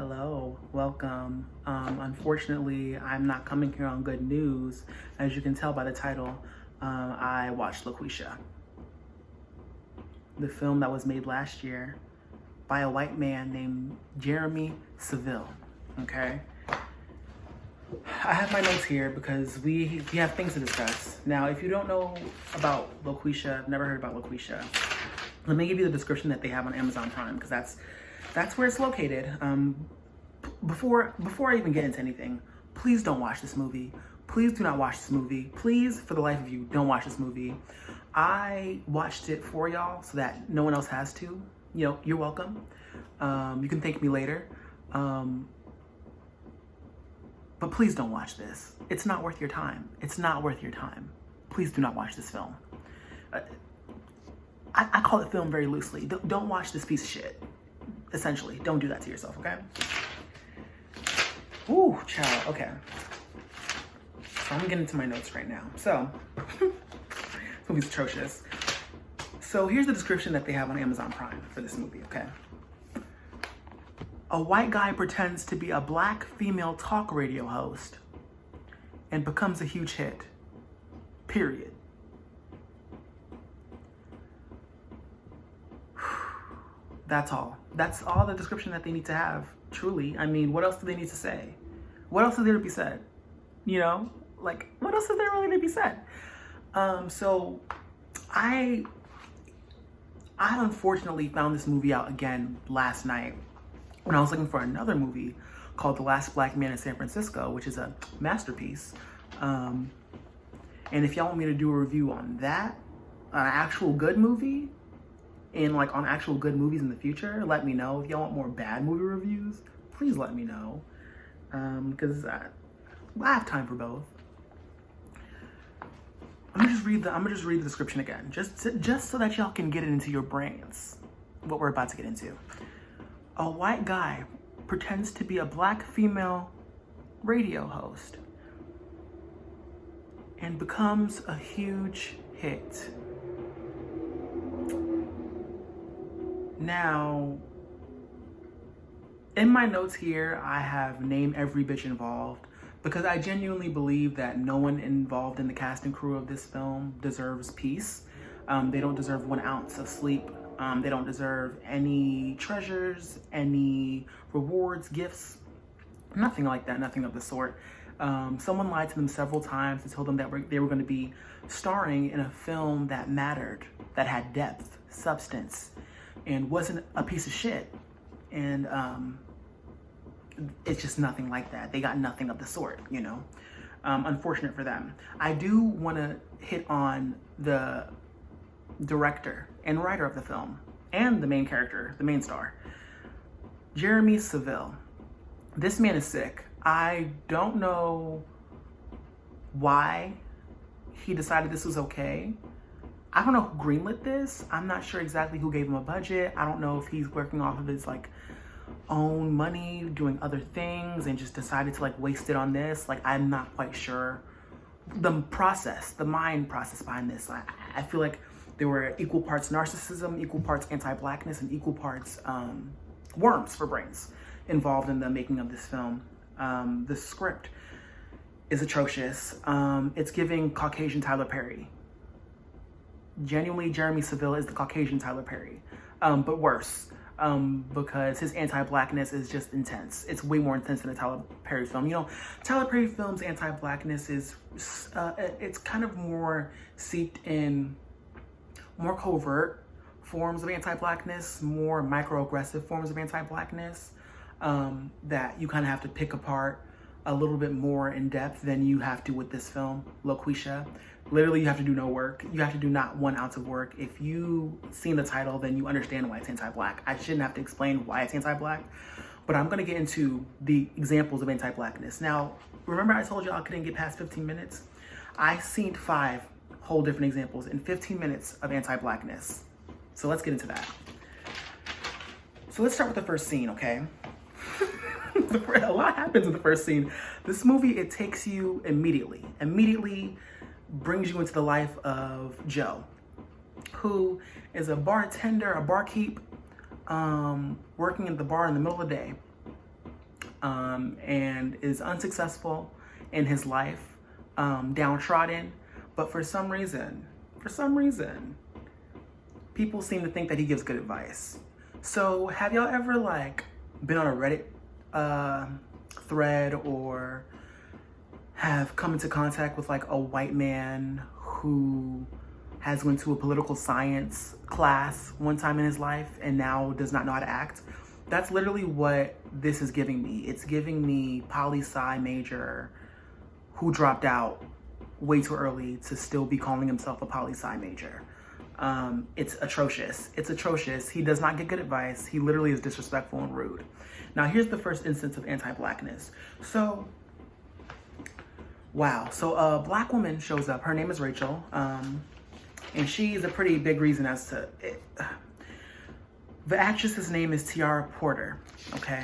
Hello, welcome. Unfortunately, I'm not coming here on good news. As you can tell by the title, I watched Loqueesha, the film that was made last year by a white man named Jeremy Seville. Okay, I have my notes here because we have things to discuss. Now, if you don't know about Loqueesha, never heard about Loqueesha, let me give you the description that they have on Amazon Prime, because that's where it's located. Before I even get into anything, please don't watch this movie. Please do not watch this movie. Please, for the life of you, don't watch this movie. I watched it for y'all so that no one else has to. You know, you're welcome. You can thank me later. But please don't watch this. It's not worth your time. It's not worth your time. Please do not watch this film. I call it film very loosely. Don't watch this piece of shit. Essentially, don't do that to yourself, okay? Ooh, child, okay. So I'm getting into my notes right now. So, this movie's atrocious. So here's the description that they have on Amazon Prime for this movie, okay? A white guy pretends to be a black female talk radio host and becomes a huge hit. Period. That's all. That's all the description that they need to have, truly. I mean, what else do they need to say? What else is there to be said? You know? Like, what else is there really to be said? So, I unfortunately found this movie out again last night when I was looking for another movie called The Last Black Man in San Francisco, which is a masterpiece. And if y'all want me to do a review on that, an actual good movie, and like on actual good movies in the future, let me know. If y'all want more bad movie reviews, please let me know, because I have time for both. I'm gonna just read the description again, just so that y'all can get it into your brains what we're about to get into. A white guy pretends to be a black female radio host and becomes a huge hit. Now, in my notes here, I have named every bitch involved because I genuinely believe that no one involved in the cast and crew of this film deserves peace. They don't deserve 1 ounce of sleep. They don't deserve any treasures, any rewards, gifts, nothing like that, nothing of the sort. Someone lied to them several times and told them that they were going to be starring in a film that mattered, that had depth, substance, and wasn't a piece of shit. And it's just nothing like that. They got nothing of the sort, you know. Unfortunate for them. I do want to hit on the director and writer of the film and the main character, the main star, Jeremy Seville. This man is sick. I don't know why he decided this was okay. I don't know who greenlit this. I'm not sure exactly who gave him a budget. I don't know if he's working off of his like own money, doing other things, and just decided to like waste it on this. Like, I'm not quite sure the mind process behind this. I feel like there were equal parts narcissism, equal parts anti-blackness, and equal parts worms for brains involved in the making of this film. The script is atrocious. It's giving Caucasian Tyler Perry. Genuinely, Jeremy Seville is the Caucasian Tyler Perry, but worse, because his anti-blackness is just intense. It's way more intense than a Tyler Perry film. You know, Tyler Perry films' anti-blackness is, it's kind of more seeped in more covert forms of anti-blackness, more microaggressive forms of anti-blackness, that you kind of have to pick apart a little bit more in depth than you have to with this film, Loqueesha. Literally, you have to do no work. You have to do not 1 ounce of work. If you've seen the title, then you understand why it's anti-black. I shouldn't have to explain why it's anti-black, but I'm gonna get into the examples of anti-blackness. Now, remember I told you I couldn't get past 15 minutes? I seen 5 whole different examples in 15 minutes of anti-blackness. So let's get into that. So let's start with the first scene, okay? A lot happens in the first scene. This movie, it takes you immediately brings you into the life of Joe, who is a bartender, a barkeep, working at the bar in the middle of the day. and is unsuccessful in his life, downtrodden. But for some reason, people seem to think that he gives good advice. So have y'all ever like been on a Reddit thread or have come into contact with like a white man who has went to a political science class one time in his life and now does not know how to act? That's literally what this is giving me. It's giving me poli-sci major who dropped out way too early to still be calling himself a poli-sci major. It's atrocious. It's atrocious. He does not get good advice. He literally is disrespectful and rude. Now, here's the first instance of anti-blackness. So, wow. So a black woman shows up. Her name is Rachel. And she is a pretty big reason as to it. The actress's name is Tiara Porter, okay?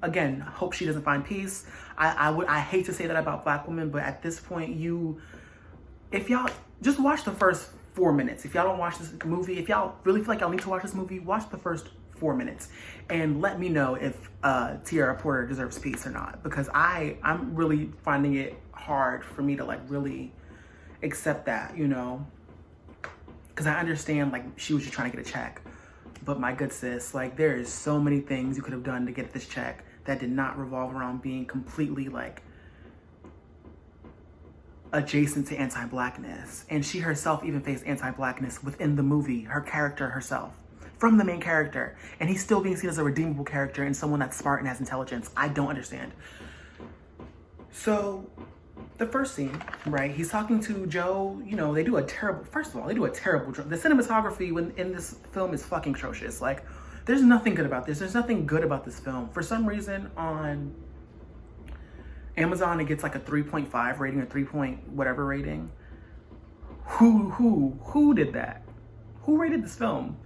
Again, hope she doesn't find peace. I hate to say that about black women, but at this point, if y'all just watch the first 4 minutes. If y'all don't watch this movie, if y'all really feel like y'all need to watch this movie, watch the first 4 minutes and let me know if Tiara Porter deserves peace or not, because I'm really finding it hard for me to like really accept that, you know, because I understand like she was just trying to get a check, but my good sis, like there is so many things you could have done to get this check that did not revolve around being completely like adjacent to anti-blackness. And she herself even faced anti-blackness within the movie, her character herself, from the main character, and he's still being seen as a redeemable character and someone that's smart and has intelligence. I don't understand. So the first scene, right, he's talking to Joe. You know, they do a terrible, first of all, they do a terrible job. The cinematography in this film is fucking atrocious. Like, there's nothing good about this. There's nothing good about this film. For some reason on Amazon, it gets like a 3.5 rating, a 3 point whatever rating. Who did that? Who rated this film?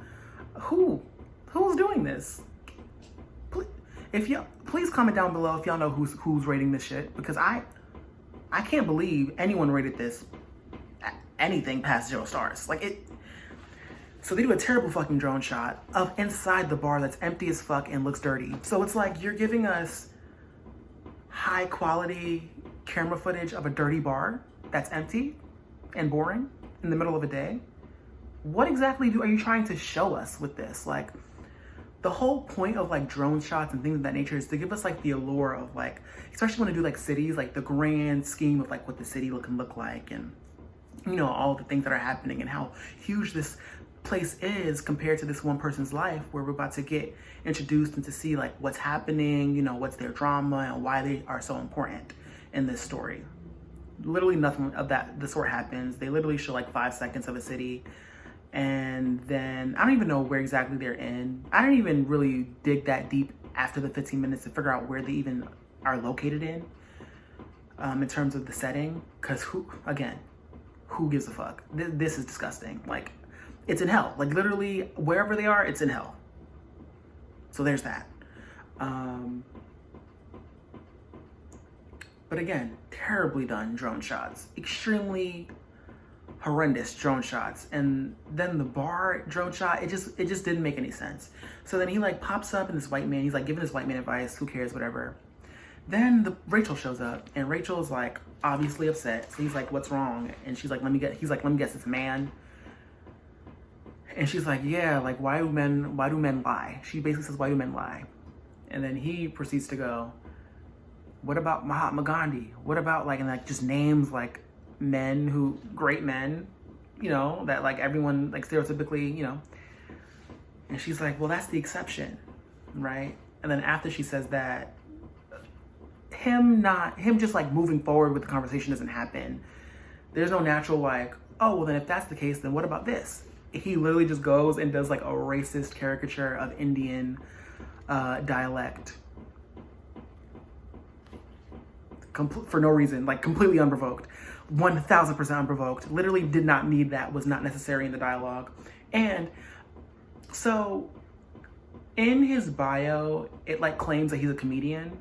Who's doing this? Please comment down below if y'all know who's rating this shit, because I can't believe anyone rated this anything past 0 stars. Like it. So they do a terrible fucking drone shot of inside the bar that's empty as fuck and looks dirty. So it's like you're giving us high quality camera footage of a dirty bar that's empty and boring in the middle of a day. What exactly are you trying to show us with this? Like, the whole point of like drone shots and things of that nature is to give us like the allure of like, especially when I do like cities, like the grand scheme of like what the city can look like, and you know, all the things that are happening and how huge this place is compared to this one person's life, where we're about to get introduced and to see like what's happening, you know, what's their drama and why they are so important in this story. Literally nothing of the sort happens. They literally show like 5 seconds of a city, and then I don't even know where exactly they're in. I didn't even really dig that deep after the 15 minutes to figure out where they even are located in terms of the setting, because who gives a fuck? This is disgusting. Like, it's in hell. Like, literally wherever they are, it's in hell. So there's that. But again, terribly done drone shots. Extremely horrendous drone shots. And then the bar drone shot, it just didn't make any sense. So then he like pops up, and this white man, he's like giving this white man advice, who cares, whatever. Then Rachel shows up, and Rachel's like obviously upset. So he's like, what's wrong? And he's like, let me guess, it's a man. And she's like, yeah, like why do men lie? She basically says, why do men lie? And then he proceeds to go, what about Mahatma Gandhi? What about like, and like just names like great men, you know, that like everyone like stereotypically, you know. And she's like, well, that's the exception, right? And then after she says that, him just like moving forward with the conversation doesn't happen. There's no natural like, oh, well then if that's the case, then what about this? He literally just goes and does like a racist caricature of Indian dialect for no reason, like completely unprovoked, 1000% unprovoked. Literally did not need that, was not necessary in the dialogue. And so in his bio, it like claims that he's a comedian.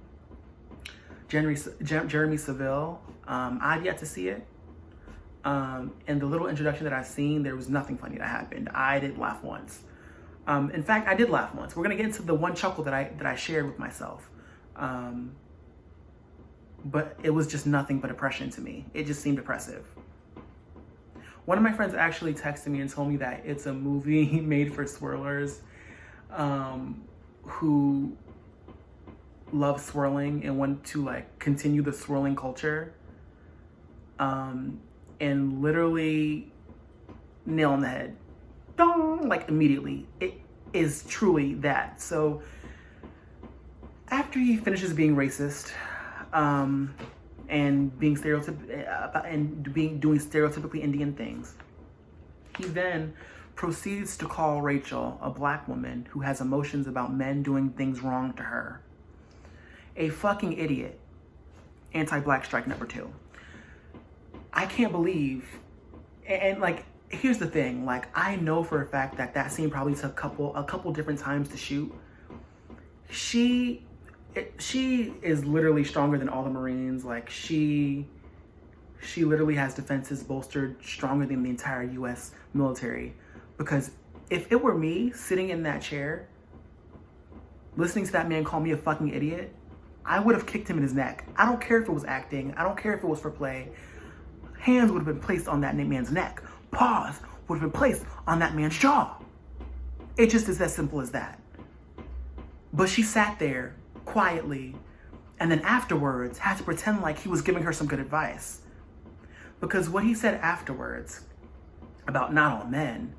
Jeremy Seville. I've yet to see it. In the little introduction that I've seen, there was nothing funny that happened. I didn't laugh once. In fact, I did laugh once. We're gonna get into the one chuckle that I shared with myself. But it was just nothing but oppression to me. It just seemed oppressive. One of my friends actually texted me and told me that it's a movie made for swirlers who love swirling and want to like continue the swirling culture. And literally nail on the head. Dong! Like immediately. It is truly that. So after he finishes being racist, and being doing stereotypically Indian things, he then proceeds to call Rachel, a black woman who has emotions about men doing things wrong to her, a fucking idiot. Anti-black strike number 2. I can't believe, and like, here's the thing, like, I know for a fact that that scene probably took a couple different times to shoot. She is literally stronger than all the Marines. Like, she literally has defenses bolstered stronger than the entire US military. Because if it were me sitting in that chair, listening to that man call me a fucking idiot, I would have kicked him in his neck. I don't care if it was acting. I don't care if it was for play. Hands would have been placed on that man's neck. Paws would have been placed on that man's jaw. It just is as simple as that. But she sat there quietly, and then afterwards had to pretend like he was giving her some good advice. Because what he said afterwards about not all men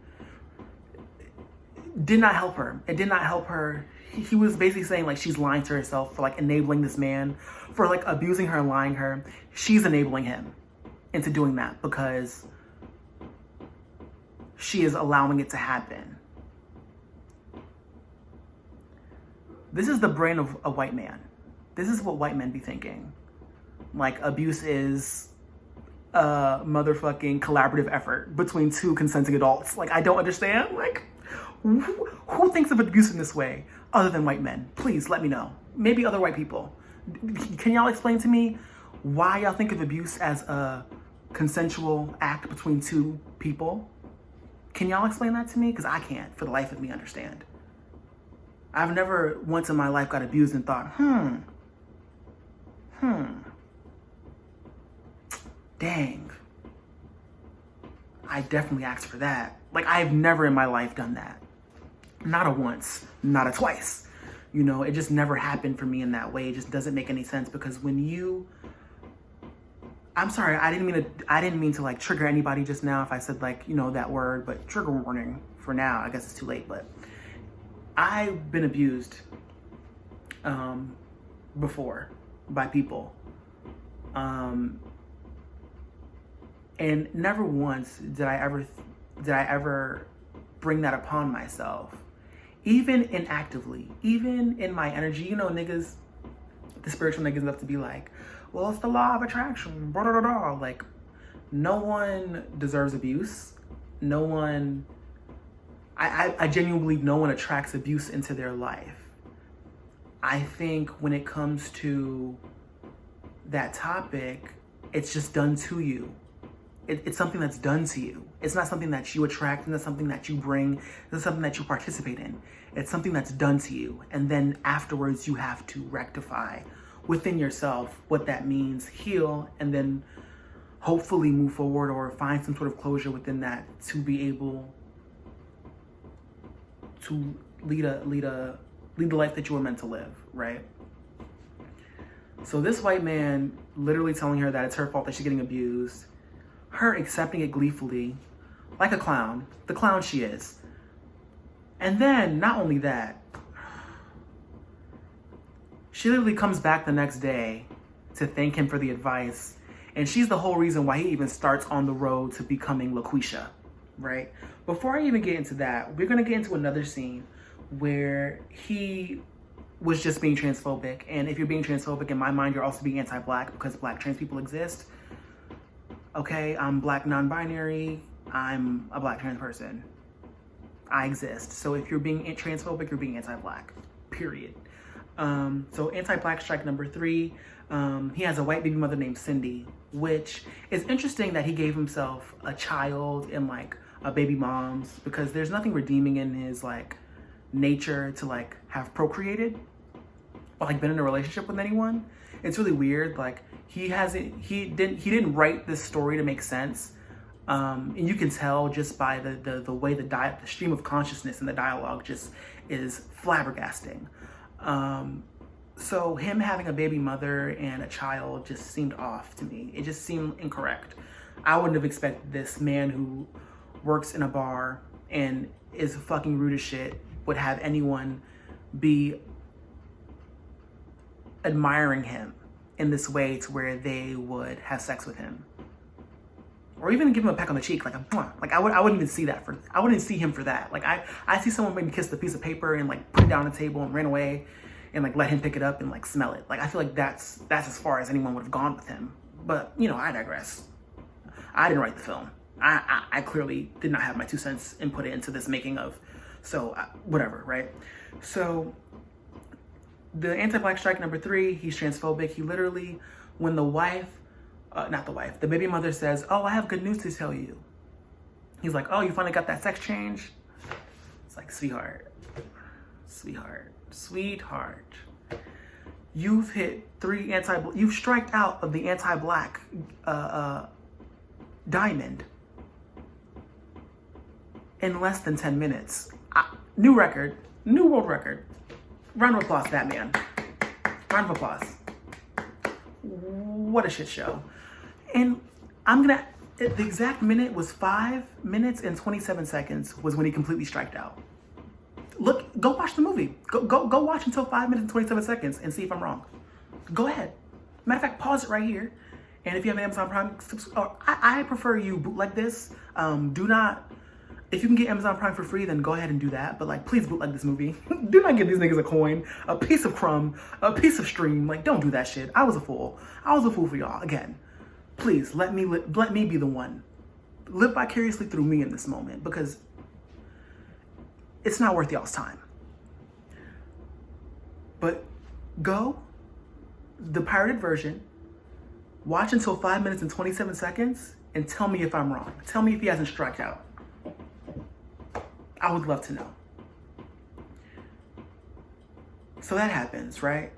did not help her. It did not help her. He was basically saying like she's lying to herself for like enabling this man, for like abusing her and lying her. She's enabling him into doing that because she is allowing it to happen. This is the brain of a white man. This is what white men be thinking. Like, abuse is a motherfucking collaborative effort between two consenting adults. Like, I don't understand. Like, who thinks of abuse in this way other than white men? Please let me know. Maybe other white people. Can y'all explain to me why y'all think of abuse as a consensual act between two people? Can y'all explain that to me? Because I can't, for the life of me, understand. I've never once in my life got abused and thought, dang, I definitely asked for that. Like, I've never in my life done that. Not a once, not a twice. You know, it just never happened for me in that way. It just doesn't make any sense because when you, I'm sorry, I didn't mean to like trigger anybody just now if I said like, you know, that word, but trigger warning for now. I guess it's too late, but I've been abused before by people. And never once did I ever bring that upon myself. Even inactively, even in my energy, you know, niggas, the spiritual niggas love to be like, well, it's the law of attraction, blah, blah, blah, blah. Like, no one deserves abuse. No one, I genuinely believe no one attracts abuse into their life. I think when it comes to that topic, it's just done to you. It's something that's done to you. It's not something that you attract, and it's something that you bring, it's not something that you participate in. It's something that's done to you. And then afterwards you have to rectify within yourself what that means, heal, and then hopefully move forward or find some sort of closure within that to be able to lead the life that you were meant to live, right? So this white man literally telling her that it's her fault that she's getting abused, her accepting it gleefully, like a clown, the clown she is. And then, not only that, she literally comes back the next day to thank him for the advice. And she's the whole reason why he even starts on the road to becoming Loqueesha, right? Before I even get into that, we're gonna get into another scene where he was just being transphobic. And if you're being transphobic, in my mind, you're also being anti-black because black trans people exist. Okay, I'm black non-binary, I'm a black trans person. I exist. So if you're being transphobic, you're being anti-black, period. So anti-black strike number 3, he has a white baby mother named Cindy, which is interesting that he gave himself a child and like a baby mom's, because there's nothing redeeming in his like nature to like have procreated. like been in a relationship with anyone. It's really weird. Like he didn't write this story to make sense. And you can tell just by the way the stream of consciousness and the dialogue just is flabbergasting. So him having a baby mother and a child just seemed off to me. It just seemed incorrect. I wouldn't have expected this man who works in a bar and is fucking rude as shit would have anyone be admiring him in this way to where they would have sex with him. Or even give him a peck on the cheek, like a mwah. Like I wouldn't even see that I wouldn't see him for that. Like I see someone maybe kiss the piece of paper and like put it down on the table and ran away and like let him pick it up and like smell it. Like I feel like that's as far as anyone would have gone with him. But you know, I digress. I didn't write the film. I clearly did not have my 2 cents input into this making of. So whatever, right? So the anti-black strike number 3, he's transphobic. He literally, when the wife, not the wife, the baby mother says, "Oh, I have good news to tell you." He's like, "Oh, you finally got that sex change?" It's like, sweetheart, you've hit 3 you've striked out of the anti-black diamond in less than 10 minutes. New record, new world record. Round of applause to that man. Round of applause. What a shit show. And the exact minute was 5 minutes and 27 seconds was when he completely striked out. Look, go watch the movie. Go watch until 5 minutes and 27 seconds and see if I'm wrong. Go ahead. Matter of fact, pause it right here. And if you have an Amazon Prime, I prefer you bootleg this. If you can get Amazon Prime for free, then go ahead and do that. But like, please bootleg this movie. Do not give these niggas a coin, a piece of crumb, a piece of stream. Like, don't do that shit. I was a fool. I was a fool for y'all. Again, please let me be the one. Live vicariously through me in this moment, because it's not worth y'all's time. But go, the pirated version, watch until 5 minutes and 27 seconds, and tell me if I'm wrong. Tell me if he hasn't struck out. I would love to know. So that happens, right?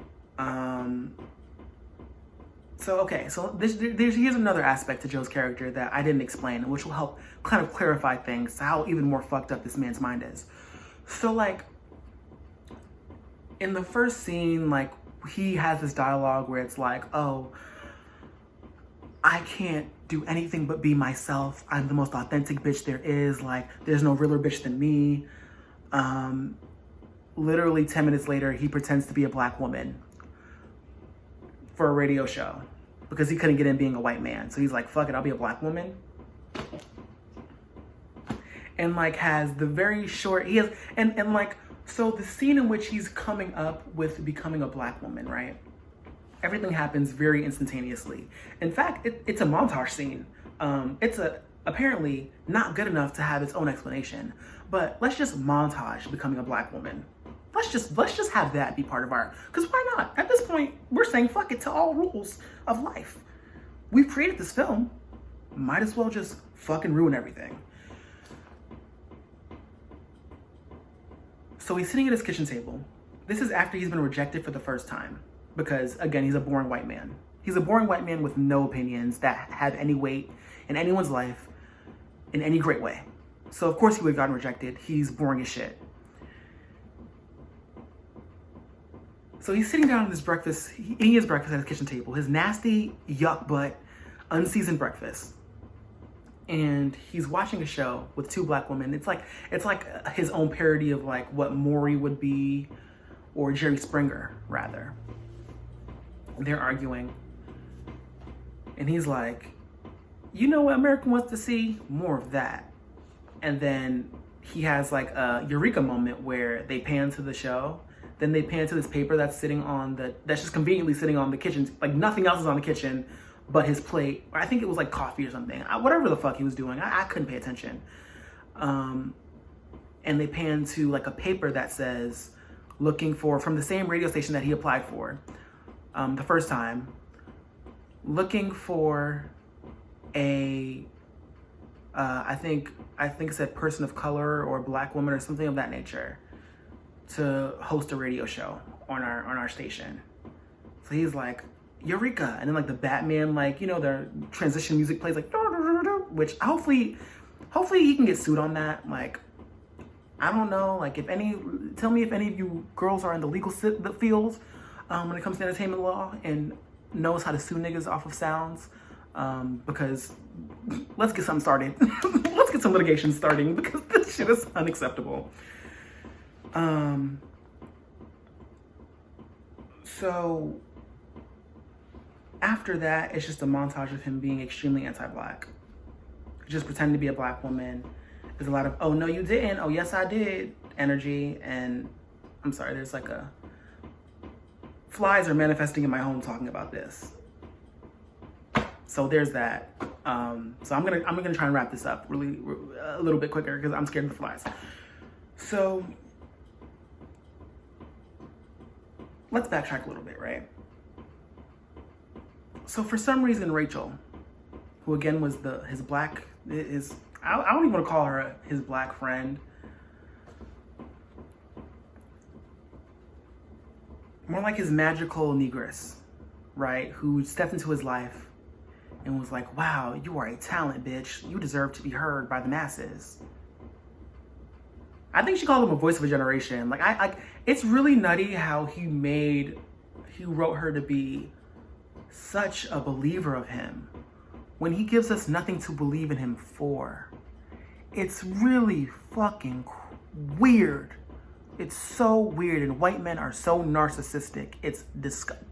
So here's another aspect to Joe's character that I didn't explain, which will help kind of clarify things, how even more fucked up this man's mind is. So like, in the first scene, like, he has this dialogue where it's like, "Oh, I can't do anything but be myself. I'm the most authentic bitch there is. Like, there's no realer bitch than me." Literally 10 minutes later, he pretends to be a black woman for a radio show because he couldn't get in being a white man. So he's like, "Fuck it, I'll be a black woman." And like has the very short, he has, and like, so the scene in which he's coming up with becoming a black woman, right? Everything happens very instantaneously. In fact, it's a montage scene. It's apparently not good enough to have its own explanation, but let's just montage becoming a black woman. Let's just have that be part of our, because why not? At this point, we're saying fuck it to all rules of life. We've created this film. Might as well just fucking ruin everything. So he's sitting at his kitchen table. This is after he's been rejected for the first time. Because again, he's a boring white man. He's a boring white man with no opinions that have any weight in anyone's life in any great way. So of course he would have gotten rejected. He's boring as shit. So he's sitting down at his breakfast, eating his breakfast at his kitchen table, his nasty, yuck butt, unseasoned breakfast. And he's watching a show with 2 black women. It's like his own parody of like what Maury would be, or Jerry Springer, rather. They're arguing. And he's like, "You know what America wants to see? More of that." And then he has like a Eureka moment where they pan to the show. Then they pan to this paper that's just conveniently sitting on the kitchen. Like nothing else is on the kitchen but his plate. Or I think it was like coffee or something. Whatever the fuck he was doing. I couldn't pay attention. And they pan to like a paper that says, looking for, from the same radio station that he applied for the first time, looking for a, I think it said person of color or black woman or something of that nature to host a radio show on our station. So he's like, Eureka, and then like the Batman, like, you know, the transition music plays like, which hopefully he can get sued on that. Like, I don't know, like tell me if any of you girls are in the legal fields when it comes to entertainment law and knows how to sue niggas off of sounds, because let's get something started. Let's get some litigation starting, because this shit is unacceptable. So after that, it's just a montage of him being extremely anti-Black. Just pretending to be a Black woman. There's a lot of, oh, no, you didn't. Oh, yes, I did energy. And I'm sorry, there's like flies are manifesting in my home talking about this. So there's that. So I'm gonna try and wrap this up really a little bit quicker because I'm scared of the flies. So let's backtrack a little bit, right? So for some reason, Rachel, who again was his Black, I don't even want to call her his Black friend. More like his magical negress, right? Who stepped into his life and was like, wow, you are a talent, bitch. You deserve to be heard by the masses. I think she called him a voice of a generation. Like, it's really nutty how he wrote her to be such a believer of him when he gives us nothing to believe in him for. It's really fucking weird. It's so weird, and white men are so narcissistic. It's disgusting.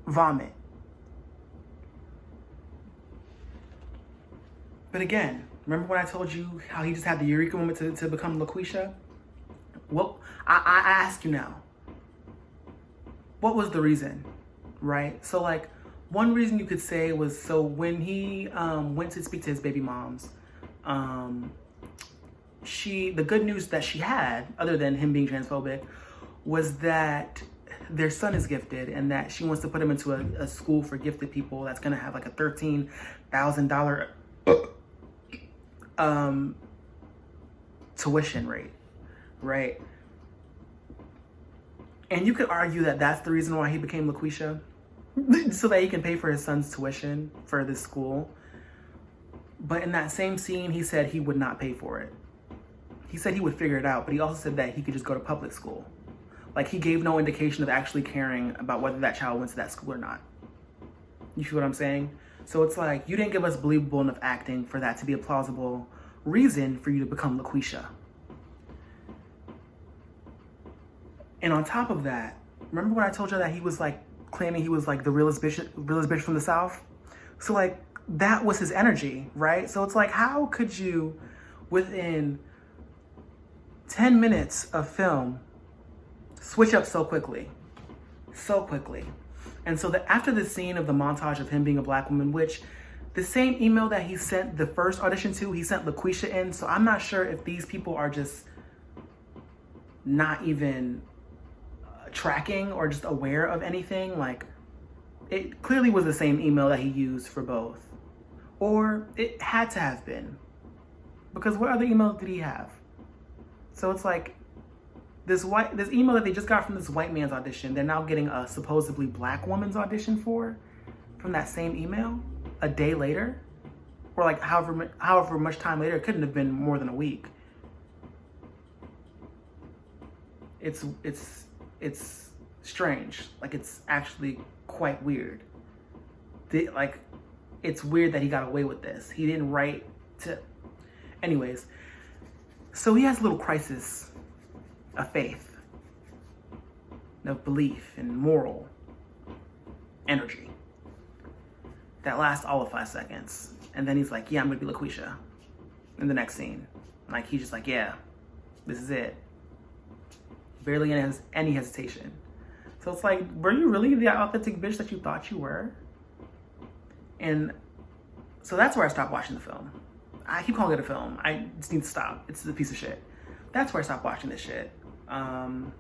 Vomit. But again, remember when I told you how he just had the Eureka Moment to become Loqueesha? Well, I ask you now, what was the reason, right? So like, one reason you could say was, so when he went to speak to his baby moms, the good news that she had, other than him being transphobic, was that their son is gifted and that she wants to put him into a school for gifted people that's gonna have like a $13,000 tuition rate, right? And you could argue that that's the reason why he became Loqueesha, so that he can pay for his son's tuition for this school. But in that same scene, he said he would not pay for it. He said he would figure it out, but he also said that he could just go to public school. Like, he gave no indication of actually caring about whether that child went to that school or not. You see what I'm saying? So it's like, you didn't give us believable enough acting for that to be a plausible reason for you to become Loqueesha. And on top of that, remember when I told you that he was like claiming he was like the realest bitch from the South? So like, that was his energy, right? So it's like, how could you, within 10 minutes of film, switch up so quickly? So quickly. And so after the scene of the montage of him being a Black woman, which the same email that he sent the first audition to, he sent Loqueesha in. So I'm not sure if these people are just not even tracking or just aware of anything. Like, it clearly was the same email that he used for both. Or it had to have been. Because what other email did he have? So it's like, this email that they just got from this white man's audition, they're now getting a supposedly Black woman's audition for, from that same email, a day later, or like however much time later. It couldn't have been more than a week. It's strange. Like, it's actually quite weird. Like, it's weird that he got away with this. He didn't write to, anyways. So he has a little crisis of faith, of belief and moral energy that lasts all of 5 seconds. And then he's like, yeah, I'm gonna be Loqueesha in the next scene. Like, he's just like, yeah, this is it. Barely any hesitation. So it's like, were you really the authentic bitch that you thought you were? And so that's where I stopped watching the film. I keep calling it a film. I just need to stop. It's a piece of shit. That's where I stopped watching this shit. And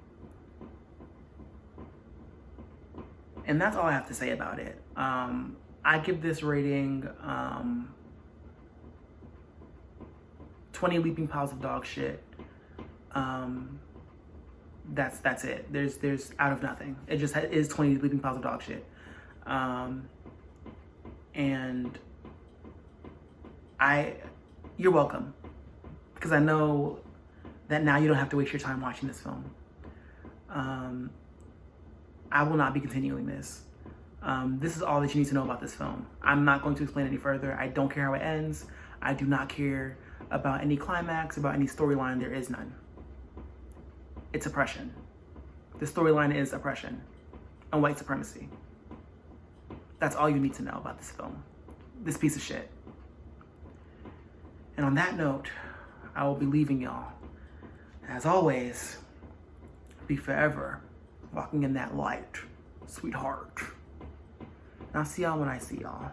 that's all I have to say about it. I give this rating 20 leaping piles of dog shit. that's it. There's out of nothing. It just is 20 leaping piles of dog shit. And you're welcome, because I know that now you don't have to waste your time watching this film. I will not be continuing this. This is all that you need to know about this film. I'm not going to explain any further. I don't care how it ends. I do not care about any climax, about any storyline. There is none. It's oppression. The storyline is oppression and white supremacy. That's all you need to know about this film. This piece of shit. And on that note, I will be leaving y'all. As always, be forever walking in that light, sweetheart. And I'll see y'all when I see y'all.